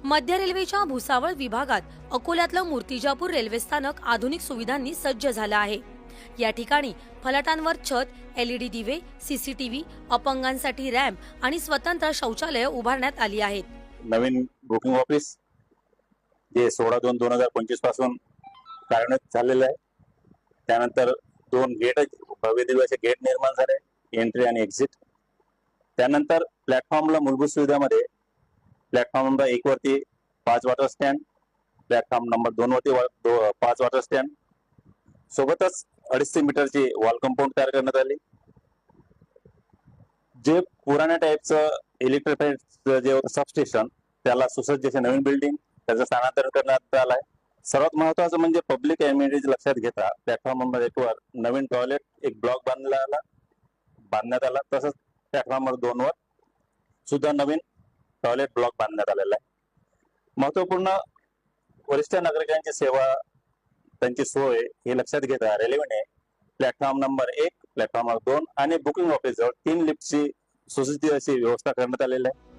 मध्य रेल्वेच्या भुसावळ विभागात अकोल्यातलं मूर्तिजापूर रेल्वे स्थानक आधुनिक सुविधांनी सज्ज झालं आहे। या ठिकाणी फलाटांवर छत, एलईडी दिवे, सीसीटीव्ही, अपंगांसाठी रॅम्प आणि स्वतंत्र शौचालय उभारण्यात आली आहेत। नवीन बुकिंग ऑफिस जे 16/2/2025 पासून कार्यान्वित झालेलं आहे। त्यानंतर 2 गेट भव्य दिव्य असे गेट निर्माण झाले, एंट्री आणि एक्झिट। त्यानंतर प्लॅटफॉर्मला मूलभूत सुविधामध्ये प्लॅटफॉर्म नंबर 1 वरती 5 वॉटर स्टँड, प्लॅटफॉर्म नंबर 2 वरती 5 वॉटर स्टँड, सोबतच 250 मीटरची वॉल कंपाऊंड तयार करण्यात आली। जे पुराण्या टाईपचं इलेक्ट्रिफाईड जे सबस्टेशन त्याला सुसज्ज असे नवीन बिल्डिंग त्याचं स्थानांतरण करण्यात आलंय। सर्वात महत्त्वाचं म्हणजे पब्लिक अमेनिटीज लक्षात घेता प्लॅटफॉर्म नंबर 1 वर नवीन टॉयलेट एक ब्लॉक बांधण्यात आला, तसंच प्लॅटफॉर्म नंबर 2 वर सुद्धा नवीन टॉयलेट ब्लॉक बांधण्यात आलेला आहे। महत्त्वपूर्ण वरिष्ठ नागरिकांची सेवा त्यांची सोय हे लक्षात घेता रेल्वेने प्लॅटफॉर्म नंबर 1, प्लॅटफॉर्म नंबर 2 आणि बुकिंग ऑफिस जवळ 3 लिफ्टची सुसज्ज अशी व्यवस्था करण्यात आलेली आहे।